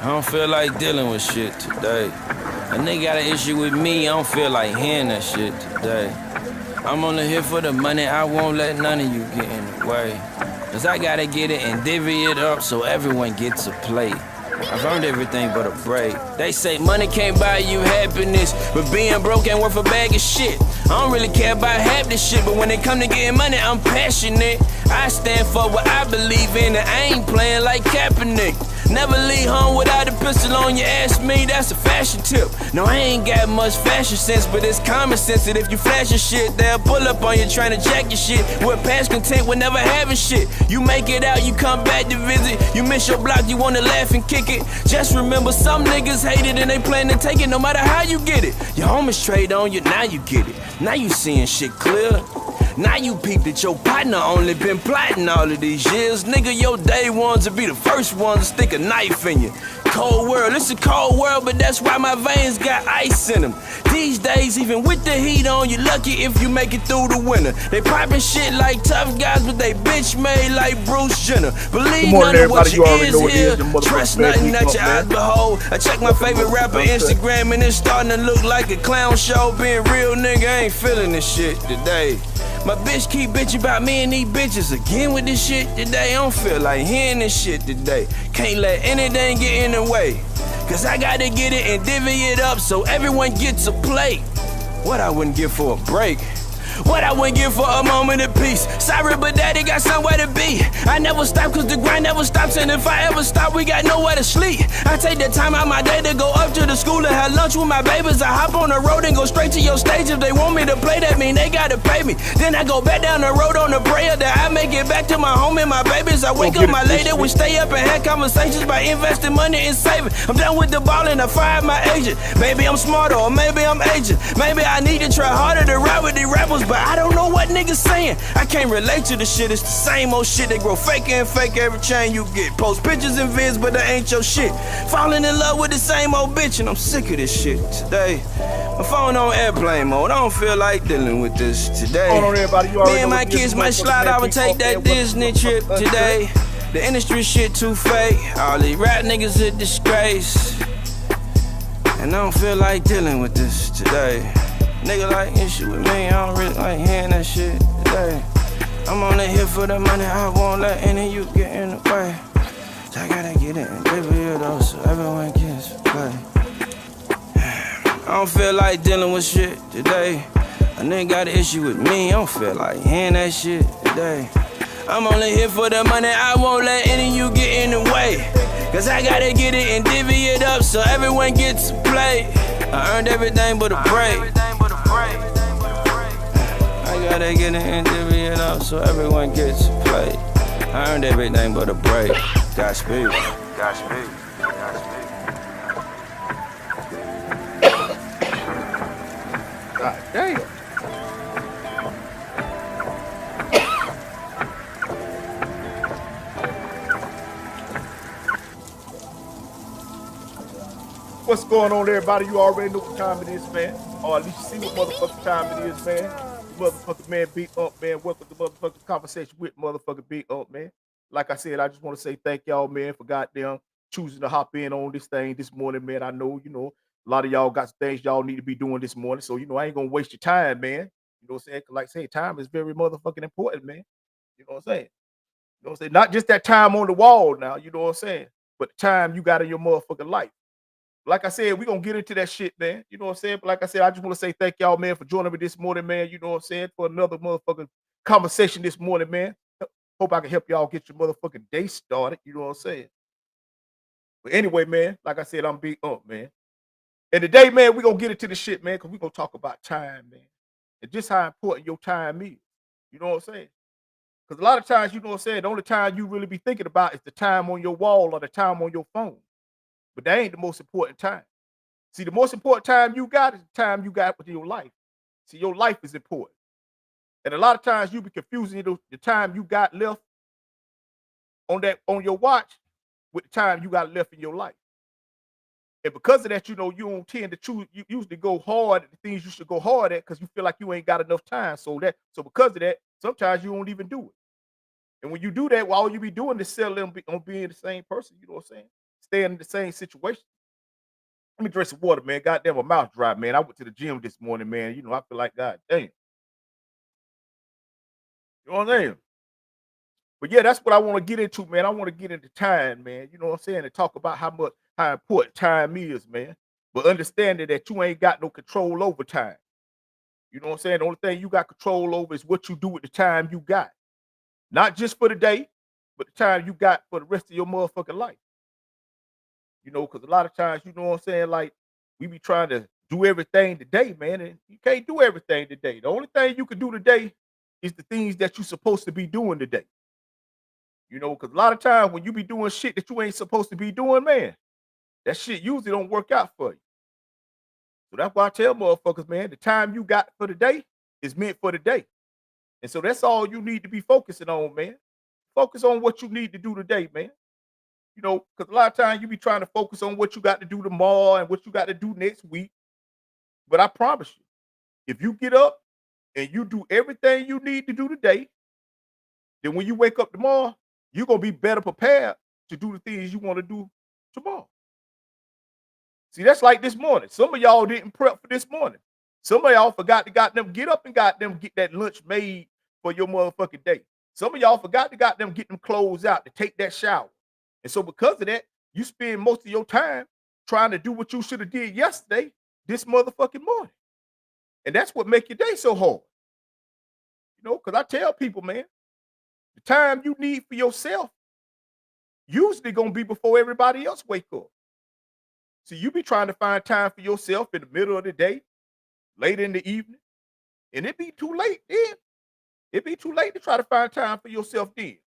don't feel like dealing with shit today. A nigga got an issue with me, I don't feel like hearing that shit today. I'm only here for the money, I won't let none of you get in the way. Cause I gotta get it and divvy it up so everyone gets a plate. I've earned everything but a break. They say money can't buy you happiness, but being broke ain't worth a bag of shit. I don't really care about half this shit, but when it come to getting money, I'm passionate. I stand for what I believe in, and I ain't playing like Kaepernick. Never leave home without a pistol on you, ask me, that's a fashion tip. No, I ain't got much fashion sense, but it's common sense that if you flash your shit, they'll pull up on you trying to jack your shit. With past content, with never having shit. You make it out, you come back to visit. You miss your block, you wanna laugh and kick it. Just remember, some niggas hate it and they plan to take it no matter how you get it. Your homies trade on you, now you get it. Now you seeing shit clear. Now you peep that your partner only been plotting all of these years. Nigga, your day ones will be the first ones to stick a knife in you. Cold world, it's a cold world, but that's why my veins got ice in them. These days, even with the heat on, you lucky if you make it through the winter. They poppin' shit like tough guys, but they bitch made like Bruce Jenner. Believe none of what you is here. Trust nothing that your eyes behold. I check my favorite rapper Instagram and it's starting to look like a clown show. Being real, nigga, I ain't feeling this shit today. My bitch keep bitching about me and these bitches again with this shit today. I don't feel like hearing this shit today. Can't let anything get in the way. Cause I gotta get it and divvy it up so everyone gets a plate. What I wouldn't give for a break. What I wouldn't give for a moment of peace. Sorry, but daddy got somewhere to be. I never stop cause the grind never stops. And if I ever stop, we got nowhere to sleep. I take the time out my day to go up to the school and have lunch with my babies. I hop on the road and go straight to your stage. If they want me to play, that mean they gotta pay me. Then I go back down the road on the prayer that I make it back to my home and my babies. I wake up my lady, we stay up and have conversations by investing money and saving. I'm done with the ball and I fired my agent. Maybe I'm smarter or maybe I'm aging. Maybe I need to try harder to ride with these rappers, but I don't know what niggas saying. I can't relate to the shit, it's the same old shit. They grow faker and faker every chain you get. Post pictures and vids, but that ain't your shit. Falling in love with the same old bitch, and I'm sick of this shit today. My phone on airplane mode, I don't feel like dealing with this today. Me and my kids might slide out and take that Disney trip today. The industry shit too fake, all these rap niggas a disgrace. And I don't feel like dealing with this today. Nigga like issue with me, I don't really like hearing that shit today. I'm only here for the money, I won't let any of you get in the way. So I gotta get it and give it though so everyone gets play. I don't feel like dealing with shit today. A nigga got an issue with me, I don't feel like hearing that shit today. I'm only here for the money, I won't let any of you get in the way. Cause I gotta get it and divvy it up so everyone gets to play. I earned everything but a break. I gotta get it and divvy it up so everyone gets to play. I earned everything but a break. Godspeed. Godspeed. God damn. What's going on, everybody? You already know what time it is, man. Or at least you see what motherfucking time it is, man. Motherfucking man, Big Unc, man. Welcome to motherfucking conversation with motherfucking Big Unc, man. Like I said, I just want to say thank y'all, man, for goddamn choosing to hop in on this thing this morning, man. I know, a lot of y'all got some things y'all need to be doing this morning. So, I ain't gonna waste your time, man. You know what I'm saying? 'Cause like I say, time is very motherfucking important, man. You know what I'm saying? You know what I'm saying? Not just that time on the wall now, you know what I'm saying? But the time you got in your motherfucking life. Like I said, we're gonna get into that shit, man. You know what I'm saying? But like I said, I just want to say thank y'all, man, for joining me this morning, man. You know what I'm saying? For another motherfucking conversation this morning, man. Hope I can help y'all get your motherfucking day started. You know what I'm saying? But anyway, man, like I said, I'm Big Unc, man. And today, man, we're gonna get into the shit, man, because we're gonna talk about time, man. And just how important your time is. You know what I'm saying? Because a lot of times, you know what I'm saying, the only time you really be thinking about is the time on your wall or the time on your phone. But that ain't the most important time. See, the most important time you got is the time you got with your life. See, your life is important. And a lot of times you be confusing the time you got left on your watch with the time you got left in your life. And because of that, you don't tend to choose, you usually go hard at the things you should go hard at because you feel like you ain't got enough time. So because of that, sometimes you won't even do it. And when you do that, all you be doing is settling on being the same person, you know what I'm saying? staying in the same situation. Let me drink some water, man. Goddamn, my mouth dry, man. I went to the gym this morning, man. You know, I feel like God damn. You know what I'm saying? But yeah, that's what I want to get into, man. I want to get into time, man. You know what I'm saying? And talk about how important time is, man. But understanding that you ain't got no control over time. You know what I'm saying? The only thing you got control over is what you do with the time you got. Not just for the day, but the time you got for the rest of your motherfucking life. You know, because a lot of times, you know what I'm saying, like, we be trying to do everything today, man, and you can't do everything today. The only thing you can do today is the things that you're supposed to be doing today. You know, because a lot of times when you be doing shit that you ain't supposed to be doing, man, that shit usually don't work out for you. So that's why I tell motherfuckers, man, the time you got for the day is meant for the day. And so that's all you need to be focusing on, man. Focus on what you need to do today, man. You know, because a lot of times you be trying to focus on what you got to do tomorrow and what you got to do next week. But I promise you, if you get up and you do everything you need to do today, then when you wake up tomorrow, you're going to be better prepared to do the things you want to do tomorrow. See, that's like this morning. Some of y'all didn't prep for this morning. Some of y'all forgot to get up and get that lunch made for your motherfucking day. Some of y'all forgot to get them clothes out to take that shower. And so because of that, you spend most of your time trying to do what you should have did yesterday, this motherfucking morning. And that's what make your day so hard. You know, because I tell people, man, the time you need for yourself usually gonna be before everybody else wake up. So you be trying to find time for yourself in the middle of the day, late in the evening, and it be too late then. It be too late to try to find time for yourself then.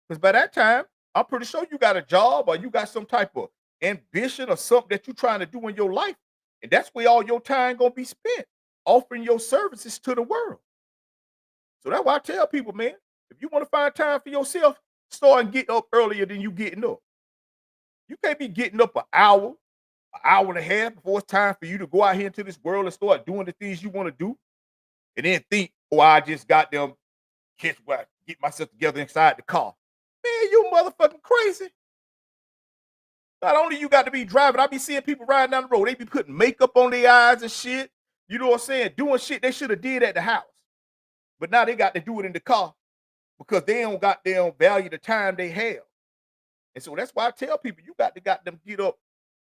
Because by that time, I'm pretty sure you got a job or you got some type of ambition or something that you're trying to do in your life. And that's where all your time gonna be spent, offering your services to the world. So that's why I tell people, man, if you want to find time for yourself, start and get up earlier than you getting up. You can't be getting up an hour and a half before it's time for you to go out here into this world and start doing the things you want to do. And then think, oh, I just got them get myself together inside the car. Man, you motherfucking crazy. Not only you got to be driving, I be seeing people riding down the road. They be putting makeup on their eyes and shit. You know what I'm saying? Doing shit they should have did at the house. But now they got to do it in the car because they don't got them value the time they have. And so that's why I tell people you got them get up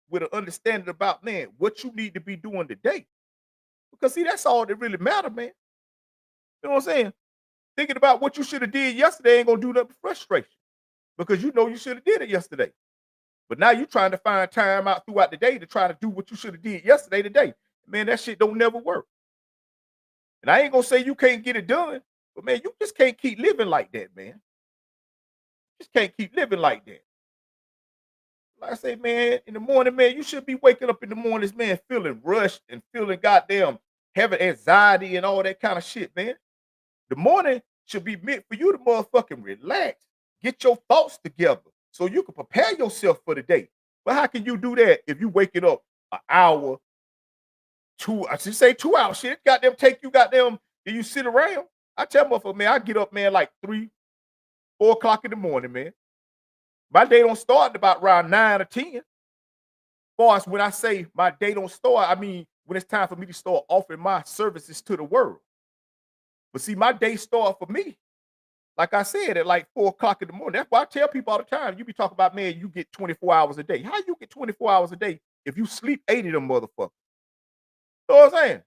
with an understanding about, man, what you need to be doing today. Because see, that's all that really matter, man. You know what I'm saying? Thinking about what you should have did yesterday ain't gonna do nothing but frustration. Because you know you should have did it yesterday. But now you trying to find time out throughout the day to try to do what you should have did yesterday today. Man, that shit don't never work. And I ain't gonna say you can't get it done, but man, you just can't keep living like that, man. Just can't keep living like that. Like I say, man, in the morning, man, you should be waking up in the mornings, man, feeling rushed and feeling goddamn having anxiety and all that kind of shit, man. The morning should be meant for you to motherfucking relax, get your thoughts together so you can prepare yourself for the day. But how can you do that if you waking up an hour, I should say 2 hours? Shit, goddamn take you goddamn, do you sit around? I tell motherfucker, man, I get up, man, like 3, 4 o'clock in the morning, man. My day don't start about around 9 or 10. As far as when I say my day don't start, I mean when it's time for me to start offering my services to the world. But see, my day start for me, like I said, at like 4 o'clock in the morning. That's why I tell people all the time, you be talking about, man, you get 24 hours a day. How you get 24 hours a day if you sleep 8 of them motherfuckers? You know what I'm saying?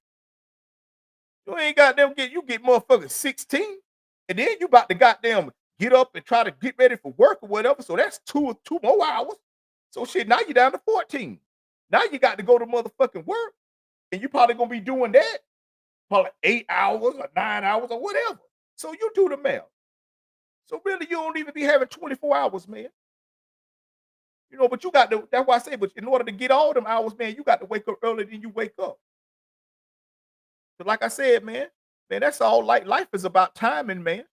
You ain't got them you get motherfuckers 16, and then you about to goddamn get up and try to get ready for work or whatever. So that's two more hours. So shit, now you're down to 14. Now you got to go to motherfucking work, and you probably gonna be doing that probably 8 hours or 9 hours or whatever. So you do the math. So really, you don't even be having 24 hours, man. You know, but you got to, that's why I say, but in order to get all them hours, man, you got to wake up earlier than you wake up. But like I said, man, that's all life is about timing, man.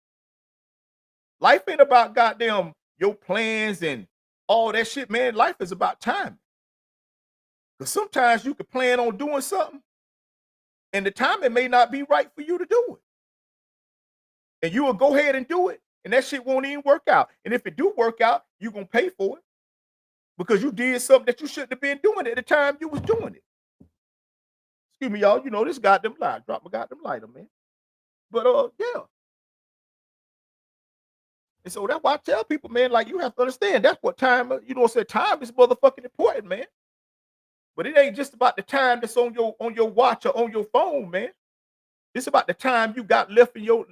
Life ain't about goddamn your plans and all that shit, man. Life is about timing. Because sometimes you can plan on doing something, and the timing may not be right for you to do it. And you will go ahead and do it, and that shit won't even work out. And if it do work out, you're gonna pay for it. because you did something that you shouldn't have been doing at the time you was doing it. Excuse me, y'all. You know this goddamn light. Drop my goddamn lighter, man. But yeah. And so that's why I tell people, man, like you have to understand that's what time, you know what I'm saying? Time is motherfucking important, man. But it ain't just about the time that's on your watch or on your phone, man. It's about the time you got left to live,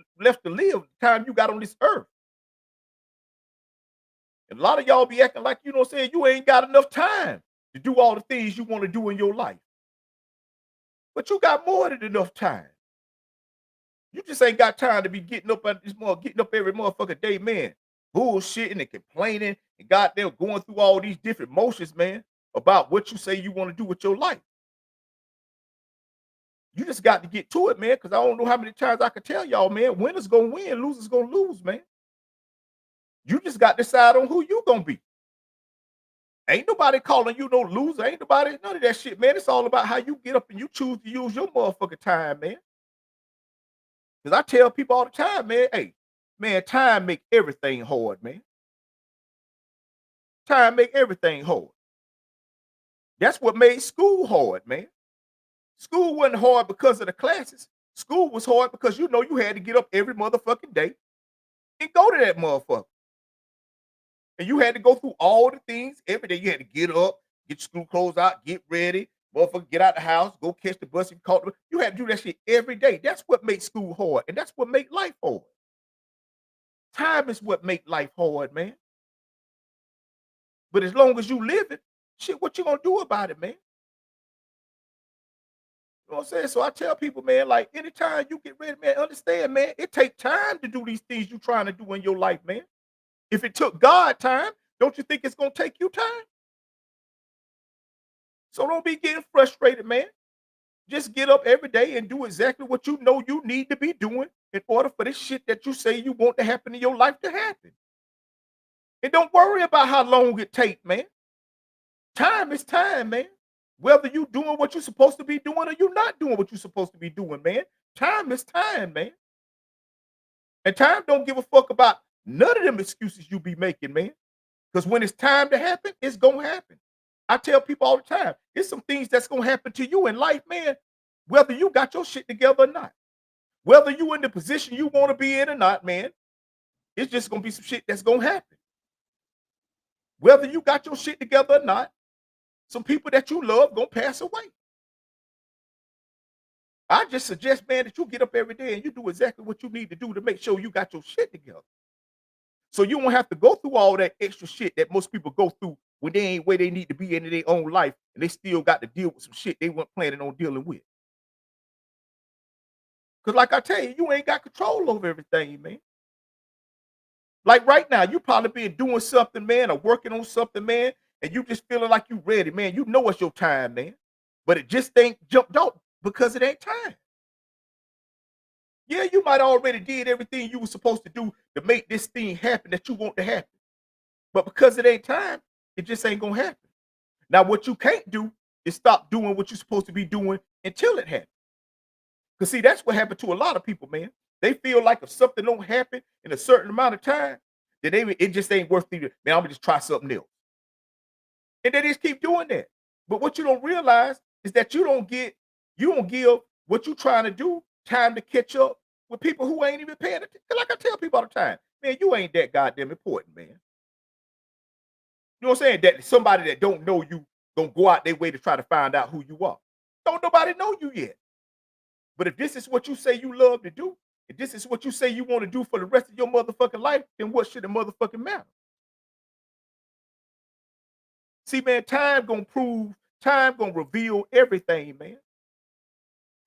the time you got on this earth. And a lot of y'all be acting like, you know what I'm saying, you ain't got enough time to do all the things you want to do in your life. But you got more than enough time. You just ain't got time to be getting up every motherfucking day, man. Bullshitting and complaining and goddamn going through all these different motions, man, about what you say you want to do with your life. You just got to get to it, man, because I don't know how many times I can tell y'all, man, winners gonna win, losers gonna lose, man. You just got to decide on who you gonna be. Ain't nobody calling you no loser. Ain't nobody, none of that shit, man. It's all about how you get up and you choose to use your motherfucking time, man. Because I tell people all the time, man, hey, man, time make everything hard, man. Time make everything hard. That's what made school hard, man. School wasn't hard because of the classes. School was hard because you know you had to get up every motherfucking day and go to that motherfucker. And you had to go through all the things every day. You had to get up, get your school clothes out, get ready, motherfucker, get out the house, go catch the bus. You had to do that shit every day. That's what makes school hard, and that's what makes life hard. Time is what makes life hard, man. But as long as you live it, shit, what you gonna do about it, man? You know what I'm saying? So I tell people, man, like anytime you get ready, man, understand, man, it takes time to do these things you're trying to do in your life, man. If it took God time, don't you think it's gonna take you time? So don't be getting frustrated, man. Just get up every day and do exactly what you know you need to be doing in order for this shit that you say you want to happen in your life to happen. And don't worry about how long it takes, man. Time is time, man. Whether you doing what you're supposed to be doing or you're not doing what you're supposed to be doing, man. Time is time, man. And time don't give a fuck about none of them excuses you be making, man. Because when it's time to happen, it's gonna happen. I tell people all the time, it's some things that's gonna happen to you in life, man, whether you got your shit together or not. Whether you in the position you want to be in or not, man, it's just gonna be some shit that's gonna happen. Whether you got your shit together or not, some people that you love gonna pass away. I just suggest, man, that you get up every day and you do exactly what you need to do to make sure you got your shit together. So you won't have to go through all that extra shit that most people go through when they ain't where they need to be in their own life and they still got to deal with some shit they weren't planning on dealing with. Because like I tell you, you ain't got control over everything, man. Like right now, you probably been doing something, man, or working on something, man, and you just feeling like you ready, man. You know it's your time, man. But it just ain't jumped out because it ain't time. Yeah, you might already did everything you were supposed to do to make this thing happen that you want to happen. But because it ain't time, it just ain't gonna happen. Now, what you can't do is stop doing what you're supposed to be doing until it happens. Because see, that's what happened to a lot of people, man. They feel like if something don't happen in a certain amount of time, then it just ain't worth it. Man, I'm gonna just try something else. And they just keep doing that. But what you don't realize is that you don't give what you're trying to do time to catch up with people who ain't even paying attention. Like I tell people all the time, man, you ain't that goddamn important, man. You know what I'm saying? That somebody that don't know you gonna go out their way to try to find out who you are. Don't nobody know you yet. But if this is what you say you love to do, if this is what you say you want to do for the rest of your motherfucking life, then what should it motherfucking matter? See, man, time gonna reveal everything, man.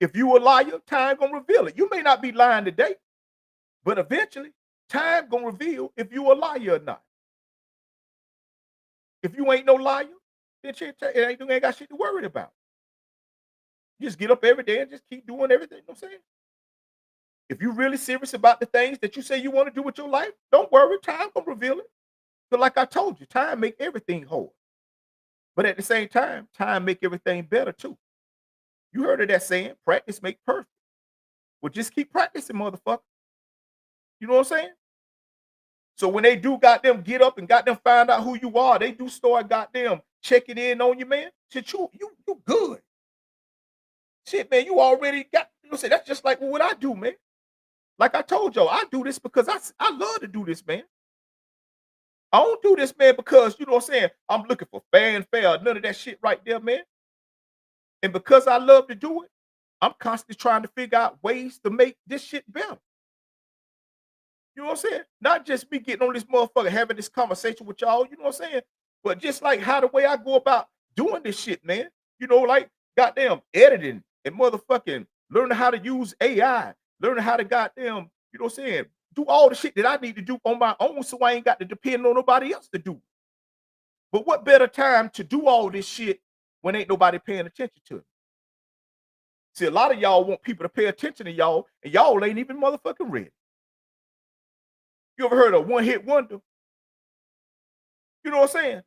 If you a liar, time gonna reveal it. You may not be lying today, but eventually, time gonna reveal if you a liar or not. If you ain't no liar, then you ain't got shit to worry about. You just get up every day and just keep doing everything. You know what I'm saying? If you really serious about the things that you say you want to do with your life, don't worry, time gonna reveal it. But like I told you, time make everything whole. But at the same time make everything better too. You heard of that saying, practice make perfect. Well, just keep practicing, motherfucker. You know what I'm saying? So when they do goddamn get up and goddamn find out who you are, they do start goddamn checking in on you, man. Shit, you good. Shit, man, you already got, you know, say that's just like what I do, man. Like I told y'all, I do this because I love to do this, man. I don't do this, man, because you know what I'm saying. I'm looking for fanfare, none of that shit right there, man. And because I love to do it, I'm constantly trying to figure out ways to make this shit better. You know what I'm saying? Not just me getting on this motherfucker having this conversation with y'all, you know what I'm saying? But just like how the way I go about doing this shit, man. You know, like goddamn editing and motherfucking learning how to use AI, learning how to goddamn, you know what I'm saying, do all the shit that I need to do on my own so I ain't got to depend on nobody else to do. But what better time to do all this shit when ain't nobody paying attention to it? See, a lot of y'all want people to pay attention to y'all, and y'all ain't even motherfucking ready. You ever heard of one hit wonder? You know what I'm saying?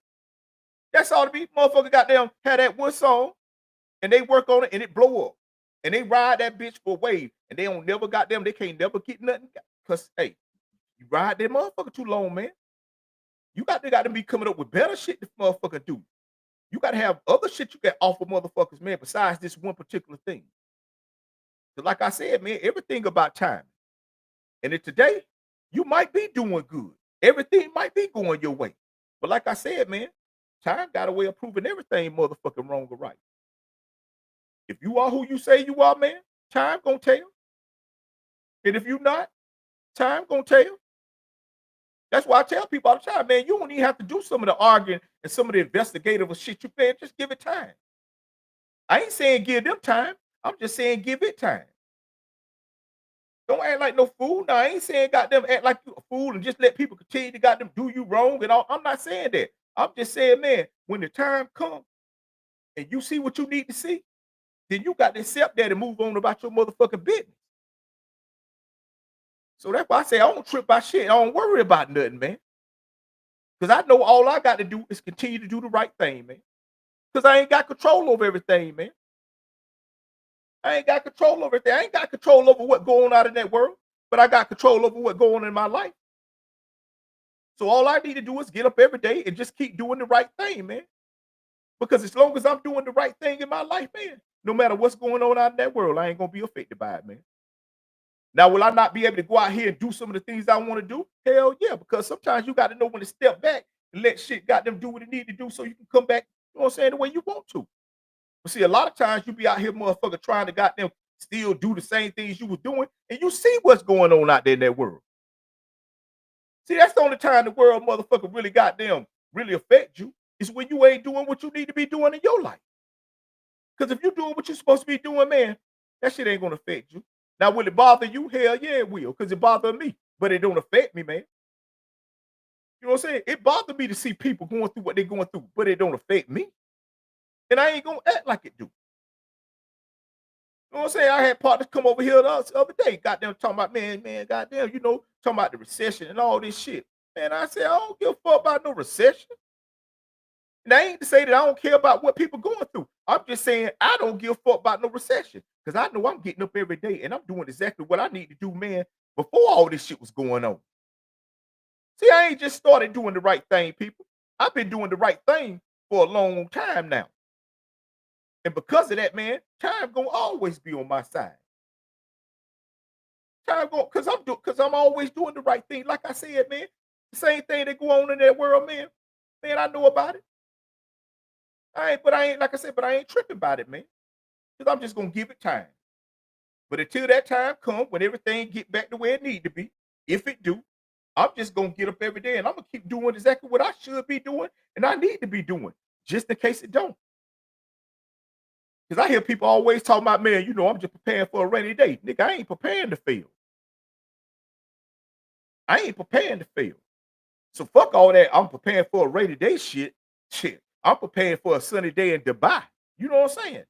That's all to be. Motherfucker goddamn had that one song and they work on it and it blow up. And they ride that bitch for a wave. And they don't never goddamn, they can't never get nothing. Cause hey, you ride that motherfucker too long, man. You got to be coming up with better shit to motherfucker do. You gotta have other shit you can offer motherfuckers, man, besides this one particular thing. So like I said, man, everything about time. And then today, you might be doing good. Everything might be going your way. But like I said, man, time got a way of proving everything motherfucking wrong or right. If you are who you say you are, man, time gonna tell. And if you not, time gonna tell. That's why I tell people all the time, man, you don't even have to do some of the arguing and some of the investigative shit you man. Just give it time. I ain't saying give them time. I'm just saying give it time. Don't act like no fool. No, I ain't saying goddamn act like you a fool and just let people continue to goddamn do you wrong and all. I'm not saying that. I'm just saying, man, when the time comes and you see what you need to see, then you got to accept that and move on about your motherfucking business. So that's why I say I don't trip by shit. I don't worry about nothing, man. Because I know all I got to do is continue to do the right thing, man. Because I ain't got control over everything, man. I ain't got control over everything. I ain't got control over what going on in that world, but I got control over what going on in my life. So all I need to do is get up every day and just keep doing the right thing, man. Because as long as I'm doing the right thing in my life, man, no matter what's going on out in that world, I ain't gonna be affected by it, man. Now, will I not be able to go out here and do some of the things I want to do? Hell yeah, because sometimes you got to know when to step back and let shit got them do what it need to do so you can come back, you know what I'm saying, the way you want to. But see, a lot of times you be out here, motherfucker, trying to goddamn still do the same things you was doing, and you see what's going on out there in that world. See, that's the only time the world, motherfucker, really goddamn really affect you is when you ain't doing what you need to be doing in your life. Because if you're doing what you're supposed to be doing, man, that shit ain't gonna affect you. Now, will it bother you? Hell yeah, it will, because it bothers me, but it don't affect me, man. You know what I'm saying? It bothers me to see people going through what they're going through, but it don't affect me. And I ain't gonna act like it do. You know what I'm saying? I had partners come over here the other day, goddamn talking about, man, goddamn, you know, talking about the recession and all this shit. Man, I said, I don't give a fuck about no recession. And I ain't to say that I don't care about what people going through. I'm just saying I don't give a fuck about no recession. Because I know I'm getting up every day and I'm doing exactly what I need to do, man, before all this shit was going on. See, I ain't just started doing the right thing, people. I've been doing the right thing for a long time now. And because of that, man, time gonna always be on my side. Time going because I'm always doing the right thing. Like I said, man, the same thing that go on in that world, man. Man, I know about it. I ain't like I said, but I ain't tripping about it, man. Because I'm just gonna give it time. But until that time comes, when everything get back the way it need to be, if it do, I'm just gonna get up every day and I'm gonna keep doing exactly what I should be doing and I need to be doing, just in case it don't. Because I hear people always talking about, man, you know, I'm just preparing for a rainy day. Nigga, I ain't preparing to fail. I ain't preparing to fail. So fuck all that. I'm preparing for a rainy day shit. Shit. I'm preparing for a sunny day in Dubai. You know what I'm saying?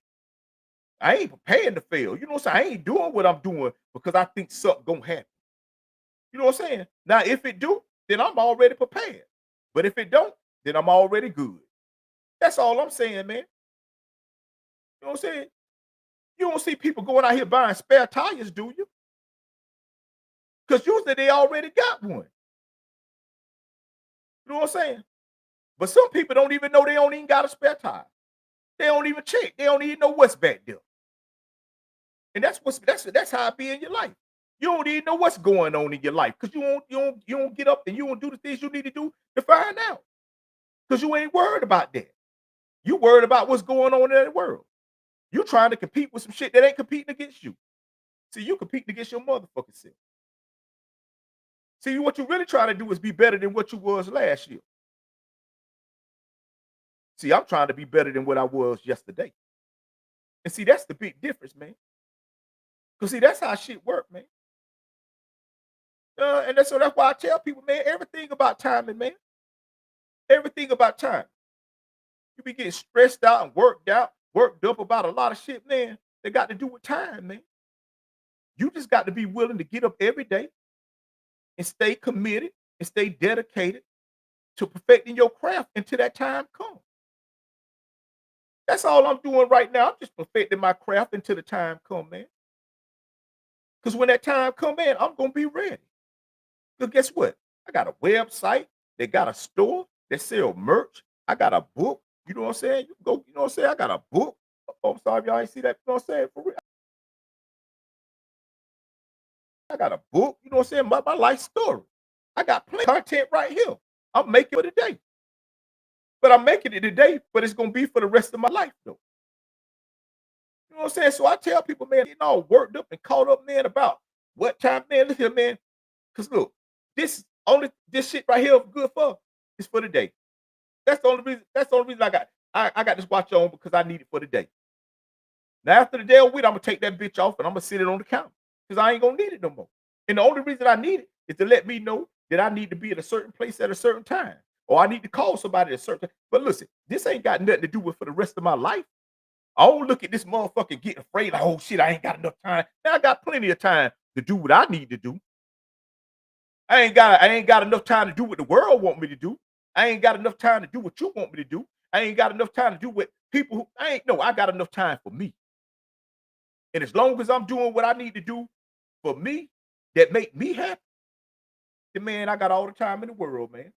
I ain't preparing to fail. You know what I'm saying? I ain't doing what I'm doing because I think something gonna happen. You know what I'm saying? Now, if it do, then I'm already prepared. But if it don't, then I'm already good. That's all I'm saying, man. You know what I'm saying? You don't see people going out here buying spare tires, do you? Because usually they already got one. You know what I'm saying? But some people don't even know they don't even got a spare tire. They don't even check. They don't even know what's back there. And that's how it be in your life. You don't even know what's going on in your life because you don't get up and you don't do the things you need to do to find out. Because you ain't worried about that. You worried about what's going on in the world. You trying to compete with some shit that ain't competing against you. See, you competing against your motherfucking self. See, what you really trying to do is be better than what you was last year. See, I'm trying to be better than what I was yesterday. And see, that's the big difference, man. Because see, that's how shit work, man. So that's why I tell people, man, everything about timing, man. Everything about time. You be getting stressed out and worked up about a lot of shit, man. They got to do with time, man. You just got to be willing to get up every day and stay committed and stay dedicated to perfecting your craft until that time comes. That's all I'm doing right now. I'm just perfecting my craft until the time come, man. Because when that time come in, I'm gonna be ready. Because guess what? I got a website. They got a store. They sell merch. I got a book. You know what I'm saying? You can go. You know what I'm saying? I got a book. Oh, I'm sorry, y'all ain't see that. You know what I'm saying? For real. I got a book. You know what I'm saying? My life story. I got plenty of content right here. I'm making it today. But I'm making it today, but it's gonna be for the rest of my life, though. You know what I'm saying? So I tell people, man, getting all worked up and caught up, man, about what time, man. Look here, man. Cause look, this shit right here good for is for the day. That's the only reason. That's the only reason I got this watch on because I need it for the day. Now after the day of week, I'm gonna take that bitch off and I'm gonna sit it on the counter because I ain't gonna need it no more. And the only reason I need it is to let me know that I need to be at a certain place at a certain time, or I need to call somebody at a certain time. But listen, this ain't got nothing to do with for the rest of my life. I don't look at this motherfucker getting afraid like, oh shit, I ain't got enough time. Now I got plenty of time to do what I need to do. I ain't got enough time to do what the world want me to do. I ain't got enough time to do what you want me to do. I ain't got enough time to do what people who I ain't no, I got enough time for me. And as long as I'm doing what I need to do for me that make me happy, then man, I got all the time in the world, man.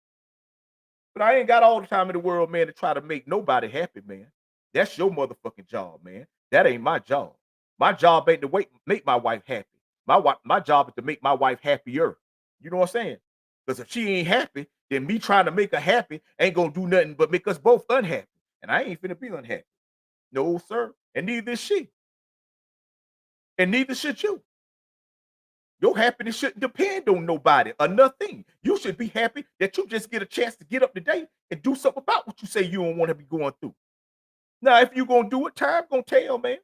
But I ain't got all the time in the world, man, to try to make nobody happy, man. That's your motherfucking job, man. That ain't my job. My job ain't to make my wife happy. My job is to make my wife happier. You know what I'm saying? Because if she ain't happy, then me trying to make her happy ain't gonna do nothing but make us both unhappy. And I ain't finna be unhappy. No, sir. And neither is she. And neither should you. Your happiness shouldn't depend on nobody or nothing. You should be happy that you just get a chance to get up today and do something about what you say you don't want to be going through. Now, if you gonna do it, time gonna tell, man.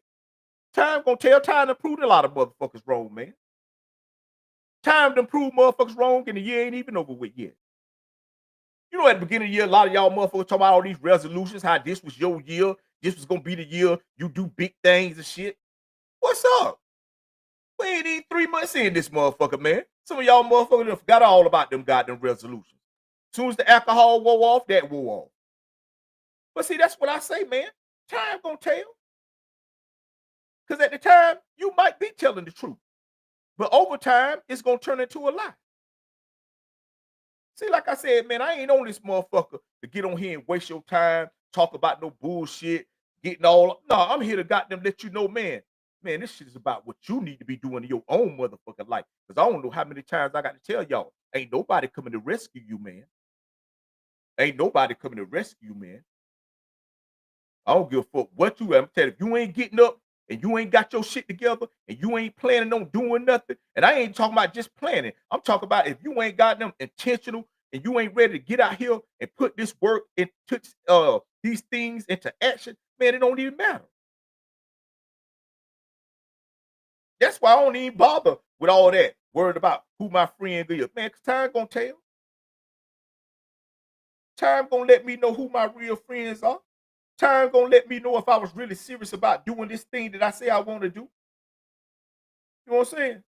Time gonna tell. Time to prove a lot of motherfuckers wrong, man. Time to prove motherfuckers wrong, and the year ain't even over with yet. You know, at the beginning of the year, a lot of y'all motherfuckers talking about all these resolutions, how this was your year, this was gonna be the year you do big things and shit. What's up? We ain't even 3 months in this motherfucker, man. Some of y'all motherfuckers done forgot all about them goddamn resolutions. Soon as the alcohol wore off, that wore off. But see, that's what I say, man. Time gonna tell. Because at the time, you might be telling the truth. But over time, it's gonna turn into a lie. See, like I said, man, I ain't on this motherfucker to get on here and waste your time, talk about no bullshit, getting all. No, I'm here to goddamn let you know, man. Man, this shit is about what you need to be doing in your own motherfucking life. Because I don't know how many times I got to tell y'all, ain't nobody coming to rescue you, man. Ain't nobody coming to rescue you, man. I don't give a fuck what you. I'm telling you, if you ain't getting up and you ain't got your shit together and you ain't planning on doing nothing, and I ain't talking about just planning. I'm talking about if you ain't got them intentional and you ain't ready to get out here and put this work into these things into action, man, it don't even matter. That's why I don't even bother with all that worried about who my friend is, man. Cause time gonna tell. Time gonna let me know who my real friends are. Time gonna let me know if I was really serious about doing this thing that I say I want to do. You know what I'm saying?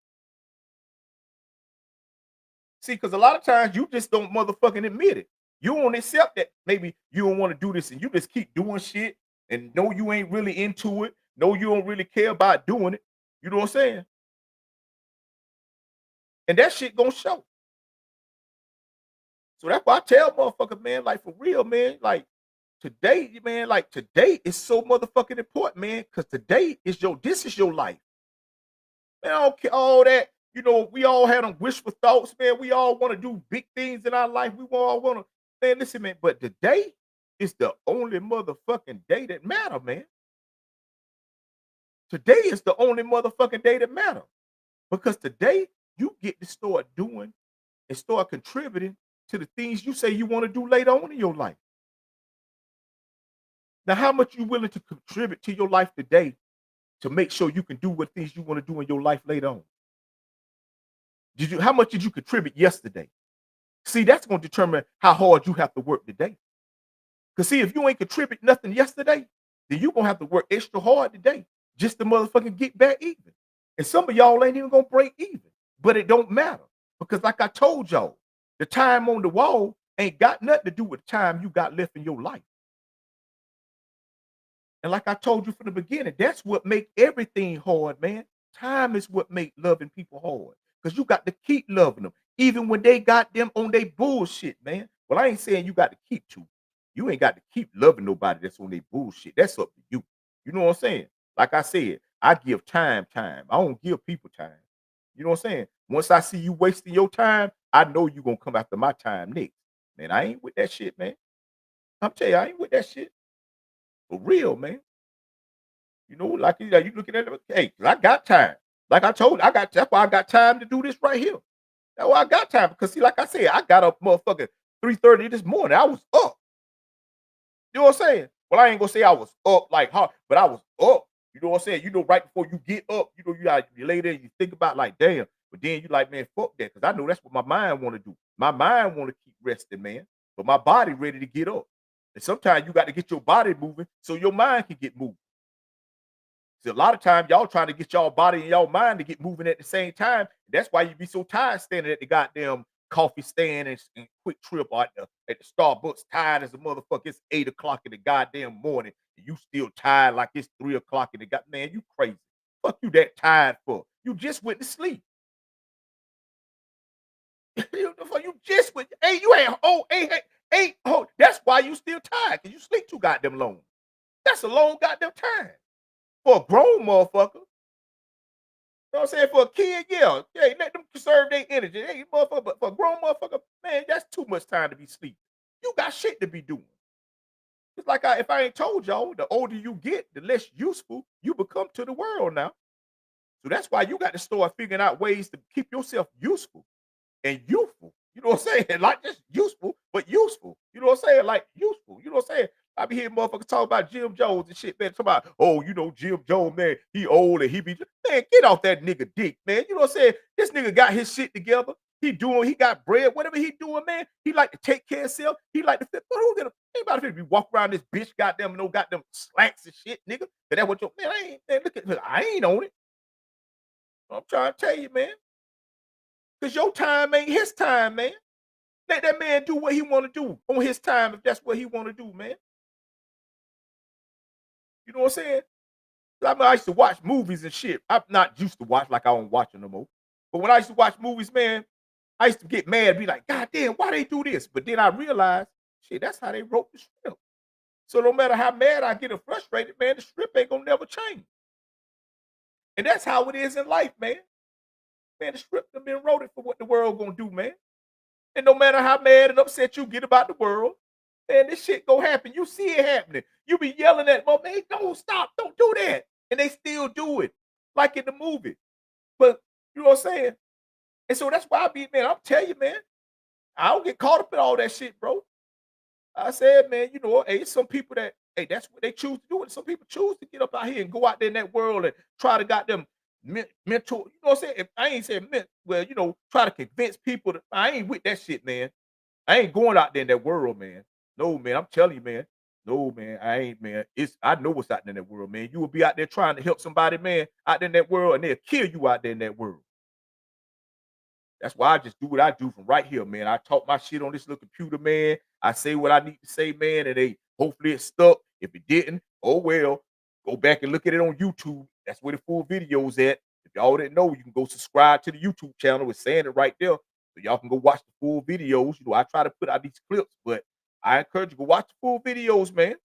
See, because a lot of times you just don't motherfucking admit it. You don't accept that maybe you don't want to do this and you just keep doing shit and know you ain't really into it. Know you don't really care about doing it. You know what I'm saying? And that shit gonna show. So that's why I tell motherfuckers, man, like for real, man, like today, man, like today is so motherfucking important, man, because today is this is your life. Man, I don't care all that. You know, we all had them wishful thoughts, man. We all want to do big things in our life. We all want to, man, listen, man, but today is the only motherfucking day that matter, man. Today is the only motherfucking day that matter. Because today you get to start doing and start contributing to the things you say you want to do later on in your life. Now, how much you willing to contribute to your life today to make sure you can do what things you want to do in your life later on? How much did you contribute yesterday? See, that's going to determine how hard you have to work today. Because see, if you ain't contribute nothing yesterday, then you're gonna have to work extra hard today just to motherfucking get back even. And some of y'all ain't even gonna break even. But it don't matter. Because like I told y'all, the time on the wall ain't got nothing to do with the time you got left in your life. And like I told you from the beginning, that's what make everything hard, man. Time is what make loving people hard. Because you got to keep loving them, even when they got them on their bullshit, man. Well, I ain't saying you got to keep to. You ain't got to keep loving nobody that's on their bullshit. That's up to you. You know what I'm saying? Like I said, I give time. I don't give people time. You know what I'm saying? Once I see you wasting your time, I know you're gonna come after my time next. Man, I ain't with that shit, man. I'm telling you, I ain't with that shit. For real, man. You know, like you looking at it, hey, 'cause I got time. Like I told you, that's why I got time to do this right here. That's why I got time. Because see, like I said, I got up motherfucking 3:30 this morning. I was up. You know what I'm saying? Well, I ain't gonna say I was up like hard, but I was up. You know what I'm saying? You know, right before you get up, you know, you lay there and you think about like, damn, but then you like, man, fuck that. Cause I know that's what my mind want to do. My mind want to keep resting, man. But my body ready to get up. And sometimes you got to get your body moving so your mind can get moving. See, a lot of times y'all trying to get y'all body and y'all mind to get moving at the same time. That's why you be so tired standing at the goddamn coffee stand and quick trip at the Starbucks, tired as a motherfucker. It's 8 o'clock in the goddamn morning, and you still tired like it's 3 o'clock in the god. Man, you crazy. Fuck you that tired for? You just went to sleep. You just went. Hey, you ain't oh. That's why you still tired, because you sleep too goddamn long. That's a long goddamn time for a grown motherfucker. You know what I'm saying? For a kid, yeah, let them conserve their energy. Hey, motherfucker, but for a grown motherfucker, man, that's too much time to be sleeping. You got shit to be doing. It's like if I ain't told y'all, the older you get, the less useful you become to the world now. So that's why you got to start figuring out ways to keep yourself useful and youthful. You know what I'm saying? Like just useful, but useful. You know what I'm saying? Like useful. You know what I'm saying? I be hearing motherfuckers talk about Jim Jones and shit, man. Talk about, oh, you know, Jim Jones, man, he old and he be, man, get off that nigga dick, man. You know what I'm saying? This nigga got his shit together. He got bread, whatever he doing, man. He like to take care of himself. He like to fit. But who gonna, anybody fit be walk around this bitch, goddamn, no goddamn slacks and shit, nigga. But that what your, man, I ain't, man, look at, I ain't on it. I'm trying to tell you, man. Because your time ain't his time, man. Let that man do what he want to do on his time if that's what he want to do, man. You know what I'm saying? I used to watch movies and shit. I'm not used to watch like I don't watch them no more. But when I used to watch movies, man, I used to get mad, be like, God damn, why they do this? But then I realized, shit, that's how they wrote the script. So no matter how mad I get or frustrated, man, the script ain't gonna never change. And that's how it is in life, man. Man, the script have been wrote for what the world gonna do, man. And no matter how mad and upset you get about the world, man, this shit gonna happen. You see it happening. You be yelling at them, man, don't stop, don't do that. And they still do it, like in the movie. But you know what I'm saying? And so that's why I be, man, I'm telling you, man, I don't get caught up in all that shit, bro. I said, man, you know, hey, some people that, hey, that's what they choose to do. And some people choose to get up out here and go out there in that world and try to got them mental. You know what I'm saying? If I ain't saying well, you know, try to convince people that I ain't with that shit, man. I ain't going out there in that world, man. No, man, I'm telling you, man. No, man, I ain't, man. I know what's out there in that world, man. You will be out there trying to help somebody, man, out there in that world, and they'll kill you out there in that world. That's why I just do what I do from right here, man. I talk my shit on this little computer, man. I say what I need to say, man, and hopefully it stuck. If it didn't, oh well. Go back and look at it on YouTube. That's where the full video's at. If y'all didn't know, you can go subscribe to the YouTube channel. It's saying it right there. So y'all can go watch the full videos. You know, I try to put out these clips, but I encourage you to go watch the full videos, man.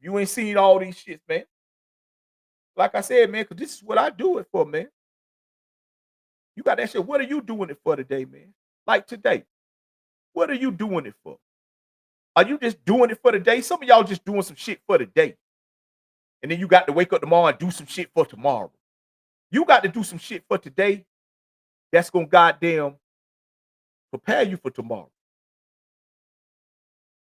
You ain't seen all these shits, man. Like I said, man, because this is what I do it for, man. You got that shit. What are you doing it for today, man? Like today, what are you doing it for? Are you just doing it for the day? Some of y'all just doing some shit for the day. And then you got to wake up tomorrow and do some shit for tomorrow. You got to do some shit for today that's gonna goddamn prepare you for tomorrow.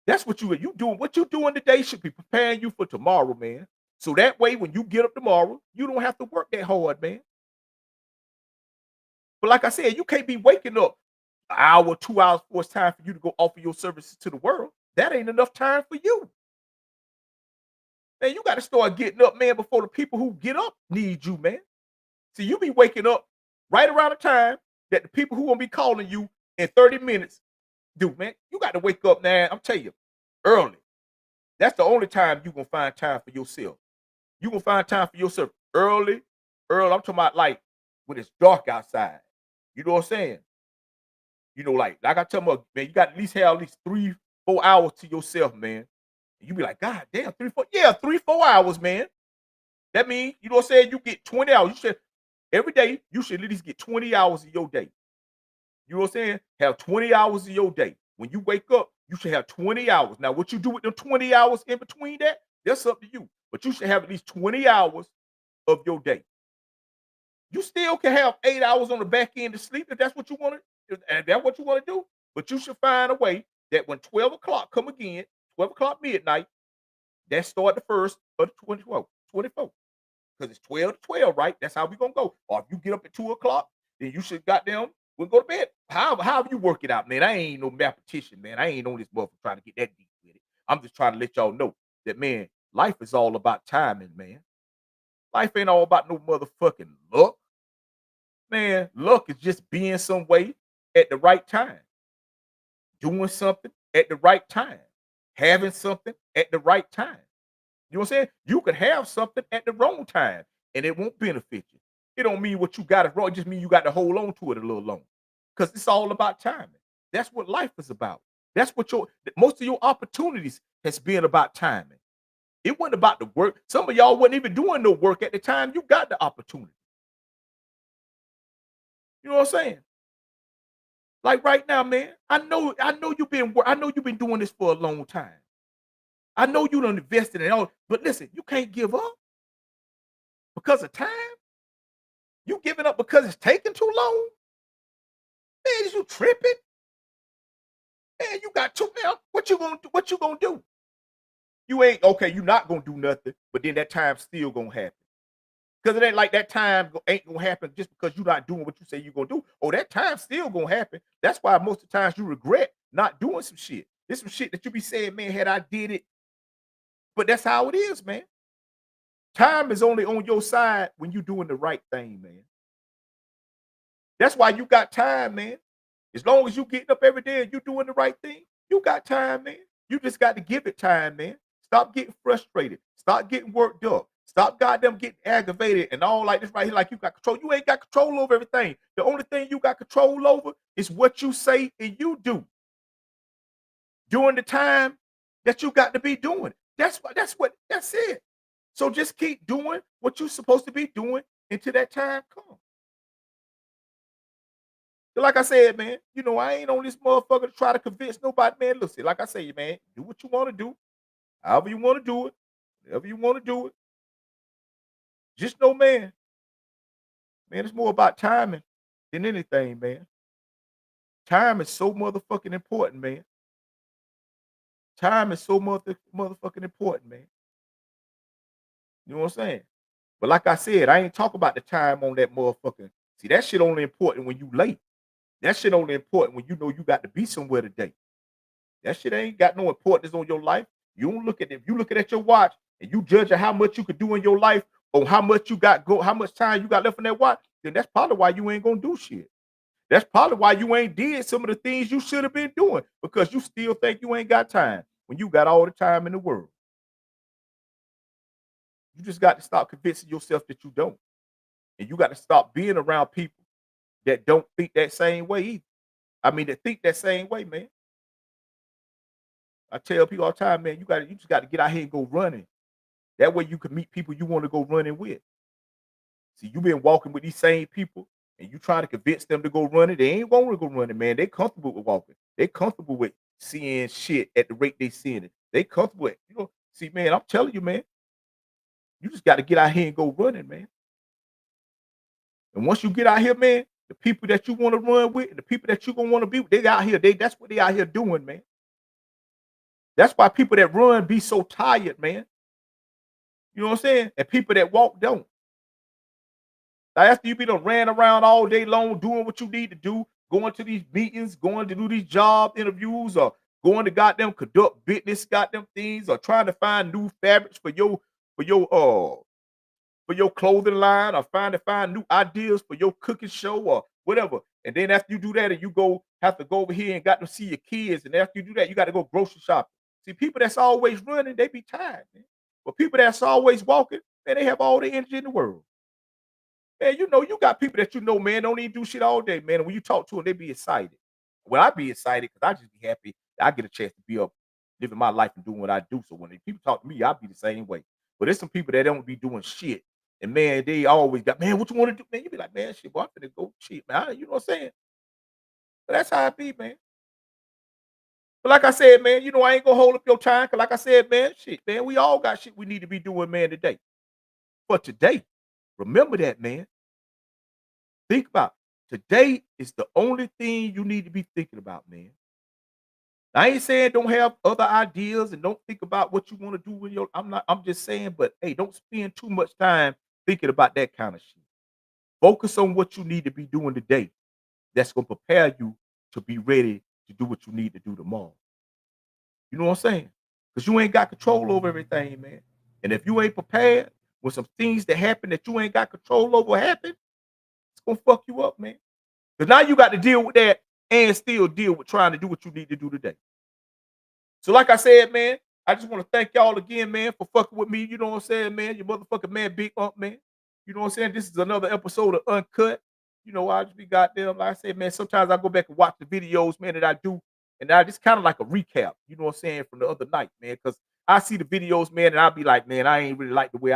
That's what you doing. What you doing today should be preparing you for tomorrow, man. So that way, when you get up tomorrow, you don't have to work that hard, man. But like I said, you can't be waking up an hour, 2 hours before it's time for you to go offer your services to the world. That ain't enough time for you. Man, you got to start getting up, man, before the people who get up need you, man. See, you be waking up right around the time that the people who gonna be calling you in 30 minutes do, man. You got to wake up, man. I'm telling you, early. That's the only time you gonna find time for yourself. You gonna find time for yourself early. Early. I'm talking about like when it's dark outside. You know what I'm saying? You know, like I tell them, man, you got at least have at least 3-4 hours to yourself, man. And you be like, God damn, 3-4, yeah, 3-4 hours, man. That means, you know what I'm saying? You get 20 hours. You should every day, you should at least get 20 hours of your day. You know what I'm saying? Have 20 hours of your day. When you wake up, you should have 20 hours. Now, what you do with them 20 hours in between that, that's up to you. But you should have at least 20 hours of your day. You still can have 8 hours on the back end to sleep if that's what you want to, if that's what you want to do. But you should find a way that when 12 o'clock come again, 12 o'clock midnight, that start the first of the 24. Because it's 12 to 12, right? That's how we gonna go. Or if you get up at 2 o'clock, then you should goddamn we'll go to bed. How you work it out, man? I ain't no mathematician, man. I ain't on this motherfucker trying to get that deep with it. I'm just trying to let y'all know that, man, life is all about timing, man. Life ain't all about no motherfucking luck. Man, luck is just being some way at the right time, doing something at the right time, having something at the right time. You know what I'm saying? You could have something at the wrong time and it won't benefit you. It don't mean what you got is wrong. It just mean you got to hold on to it a little longer. Because it's all about timing. That's what life is about. That's what most of your opportunities has been about timing. It wasn't about the work. Some of y'all wasn't even doing no work at the time you got the opportunity. You know what I'm saying? Like right now, man, I know you've been doing this for a long time. I know you done invested in all, but listen, you can't give up because of time. You giving up because it's taking too long? Man, is you tripping? Man, you got two now. What you gonna do? What you gonna do? You ain't okay, you not gonna do nothing, but then that time still gonna happen. Because it ain't like that time ain't gonna happen just because you're not doing what you say you're gonna do. Oh, that time still gonna happen. That's why most of the times you regret not doing some shit. There's some shit that you be saying, man, had I did it, but that's how it is, man. Time is only on your side when you're doing the right thing, man. That's why you got time, man. As long as you getting up every day and you doing the right thing, you got time, man. You just got to give it time, man. Stop getting frustrated. Stop getting worked up. Stop goddamn getting aggravated and all like this right here, like you got control. You ain't got control over everything. The only thing you got control over is what you say and you do during the time that you got to be doing. That's it. So just keep doing what you're supposed to be doing until that time comes. Like I said, man, you know, I ain't on this motherfucker to try to convince nobody, man. Listen, like I say, man, do what you want to do, however you want to do it, whatever you want to do it. Just know, man, it's more about timing than anything, man. Time is so motherfucking important, man. Time is so motherfucking important, man. You know what I'm saying? But like I said, I ain't talk about the time on that motherfucking. See, that shit only important when you late. That shit only important when you know you got to be somewhere today. That shit ain't got no importance on your life. You don't look at it. If you looking at your watch and you judging how much you could do in your life or how much you got how much time you got left on that watch, then that's probably why you ain't gonna do shit. That's probably why you ain't did some of the things you should have been doing because you still think you ain't got time when you got all the time in the world. You just got to stop convincing yourself that you don't. And you got to stop being around people that don't think that same way either. I mean, that think that same way, man. I tell people all the time, man, you just got to get out here and go running. That way you can meet people you want to go running with. See, you been walking with these same people and you trying to convince them to go running. They ain't want to go running, man. They comfortable with walking. They comfortable with seeing shit at the rate they seeing it. They comfortable with, see, man, I'm telling you, man, you just got to get out here and go running, man. And once you get out here, man, the people that you want to run with and the people that you gonna want to be with, they out here. That's what they out here doing, man. That's why people that run be so tired, man. You know what I'm saying? And people that walk don't. Now, after you be done ran around all day long doing what you need to do, going to these meetings, going to do these job interviews, or going to goddamn conduct business goddamn things, or trying to find new fabrics for your clothing line, or find new ideas for your cooking show or whatever. And then after you do that, and you have to go over here and got to see your kids, and after you do that, you got to go grocery shopping. See, people that's always running, they be tired, man. But people that's always walking, man, they have all the energy in the world. Man, you got people that man, don't even do shit all day, man. And when you talk to them, they be excited. Well, I be excited because I just be happy that I get a chance to be up living my life and doing what I do. So when people talk to me, I be the same way. But there's some people that don't be doing shit. And man, they always got, man, what you want to do? Man, you be like, man, shit, boy, I'm finna go shit, man. You know what I'm saying? But that's how I be, man. But like I said, man, I ain't gonna hold up your time. Cause like I said, man, shit, man, we all got shit we need to be doing, man, today. But today, remember that, man. Think about it. Today is the only thing you need to be thinking about, man. I ain't saying don't have other ideas and don't think about what you want to do with I'm just saying, but hey, don't spend too much time thinking about that kind of shit. Focus on what you need to be doing today. That's gonna prepare you to be ready to do what you need to do tomorrow. You know what I'm saying? Because you ain't got control over everything, man. And if you ain't prepared when some things that happen that you ain't got control over happen, it's gonna fuck you up, man. Because now you got to deal with that and still deal with trying to do what you need to do today. So, like I said, man, I just want to thank y'all again, man, for fucking with me. You know what I'm saying, man? Your motherfucking man, Big Unc, man. You know what I'm saying? This is another episode of Uncut. I just be goddamn, like I said, man, sometimes I go back and watch the videos, man, that I do. And I just kind of like a recap, you know what I'm saying, from the other night, man. Because I see the videos, man, and I'll be like, man, I ain't really like the way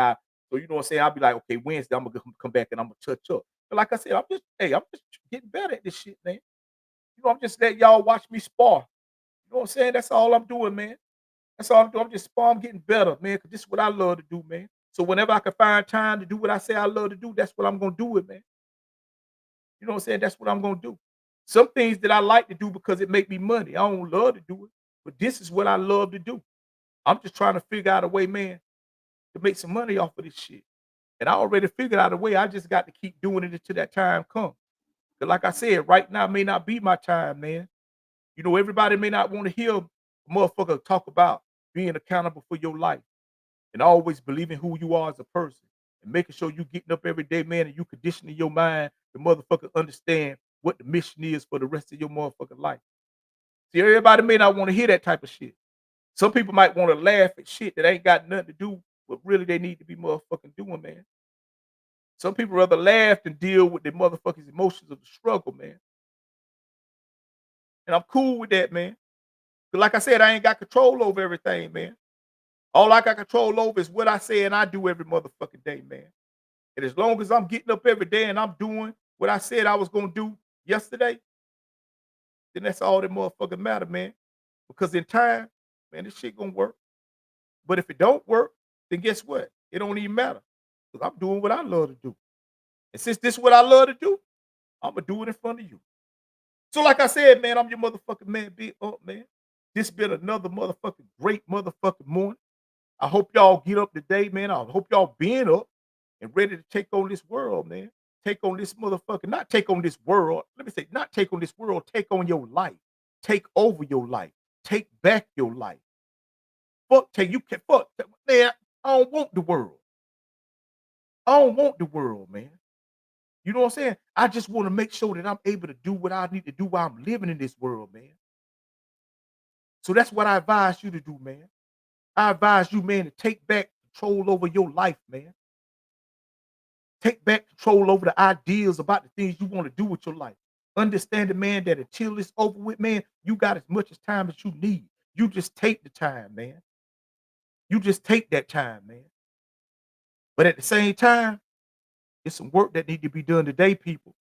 so you know what I'm saying? I'll be like, okay, Wednesday, I'm going to come back and I'm going to touch up. But like I said, I'm just getting better at this shit, man. I'm just letting y'all watch me spar. You know what I'm saying? That's all I'm doing, man. That's all I'm doing. I'm just spar. I'm getting better, man, because this is what I love to do, man. So whenever I can find time to do what I say I love to do, that's what I'm going to do it, man. You know what I'm saying? That's what I'm going to do. Some things that I like to do because it make me money. I don't love to do it, but this is what I love to do. I'm just trying to figure out a way, man, to make some money off of this shit. And I already figured out a way. I just got to keep doing it until that time comes. Because like I said, right now may not be my time, man. Everybody may not want to hear a motherfucker talk about being accountable for your life and always believing who you are as a person and making sure you getting up every day, man, and you conditioning your mind to motherfucker understand what the mission is for the rest of your motherfucking life. See, everybody may not want to hear that type of shit. Some people might want to laugh at shit that ain't got nothing to do with really they need to be motherfucking doing, man. Some people rather laugh than deal with the motherfucking emotions of the struggle, man. And I'm cool with that, man. Cause like I said, I ain't got control over everything, man. All I got control over is what I say and I do every motherfucking day, man. And as long as I'm getting up every day and I'm doing what I said I was gonna do yesterday, then that's all that motherfucking matter, man. Because in time, man, this shit gonna work. But if it don't work, then guess what? It don't even matter. Because I'm doing what I love to do. And since this is what I love to do, I'm gonna do it in front of you. So like I said, man, I'm your motherfucking man, Big Unc, man. This been another motherfucking great motherfucking morning. I hope y'all get up today, man. I hope y'all being up and ready to take on this world, man. Take on this motherfucking, not take on this world. Let me say, not take on this world, take on your life. Take over your life. Take back your life. Man, I don't want the world. I don't want the world, man. You know what I'm saying? I just want to make sure that I'm able to do what I need to do while I'm living in this world, man. So that's what I advise you to do, man. I advise you, man, to take back control over your life, man. Take back control over the ideas about the things you want to do with your life. understanding, man, that until it's over with, man, you got as much as time as you need. You just take the time, man. You just take that time, man. But at the same time, it's some work that need to be done today, people.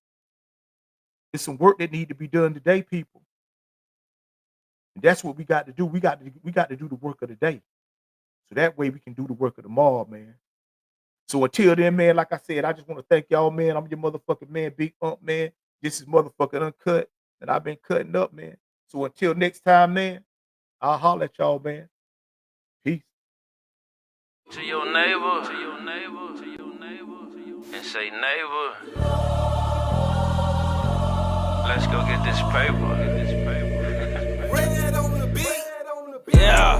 It's some work that need to be done today, people. And that's what we got to do. We got to do the work of the day. So that way we can do the work of tomorrow, man. So until then, man, like I said, I just want to thank y'all, man. I'm your motherfucking man, Big Unc, man. This is motherfucking Uncut, and I've been cutting up, man. So until next time, man, I'll holler at y'all, man. Peace. To your neighbor, to your neighbor, to your neighbor, and say, neighbor, let's go get this paper. Yeah.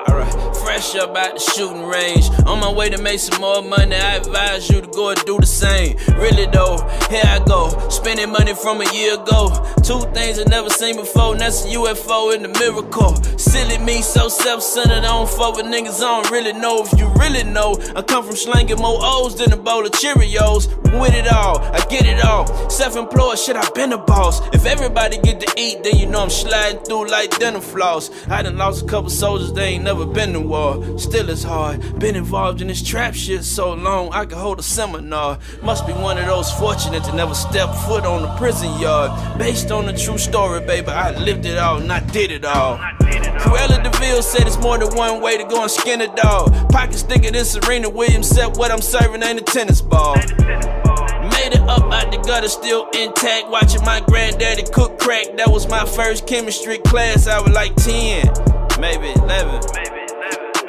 Alright, fresh up out the shooting range. On my way to make some more money, I advise you to go and do the same. Really though, here I go, spending money from a year ago. Two things I never seen before, and that's a UFO and a miracle. Silly me, so self-centered, I don't fuck with niggas, I don't really know. If you really know, I come from slanging more O's than a bowl of Cheerios. With it all, I get it all. Self-employed, shit, I been a boss. If everybody get to eat, then you know I'm sliding through like dental floss. I done lost a couple soldiers, they ain't never been to war. Still it's hard, been involved in this trap shit so long, I could hold a seminar. Must be one of those fortunate to never step foot on the prison yard. Based on a true story, baby, I lived it all and I did it all. Cruella DeVille said it's more than one way to go and skin a dog. Pockets thicker than Serena Williams, except what I'm serving ain't a tennis ball. Made it up out the gutter, still intact. Watching my granddaddy cook crack. That was my first chemistry class. I was like 10, maybe 11.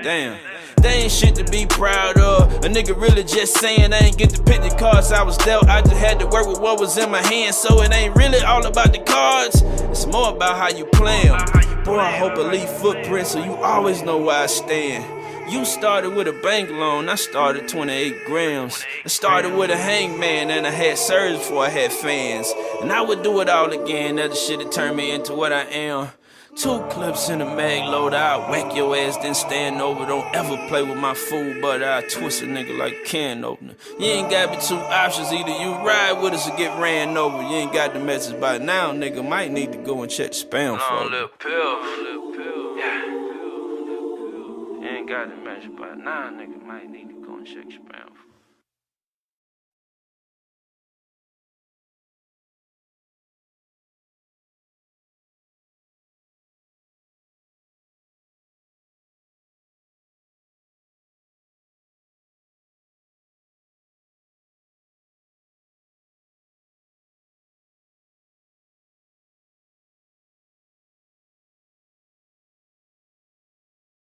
Damn, they ain't shit to be proud of. A nigga really just saying I ain't get to pick the cards I was dealt. I just had to work with what was in my hand. So it ain't really all about the cards, it's more about how you play them. Boy, I hope I leave footprints so you always know where I stand. You started with a bank loan, I started 28 grams. I started with a hangman and I had surge before I had fans. And I would do it all again, that shit had turned me into what I am. 2 clips in the mag load, I'll whack your ass, then stand over. Don't ever play with my food, but I'll twist a nigga like a can opener. You ain't got but 2 options, either you ride with us or get ran over. You ain't got the message by now, nigga, might need to go and check the spam folder. Little pill, yeah. You ain't got the message by now, nigga, might need to go and check your spam folder.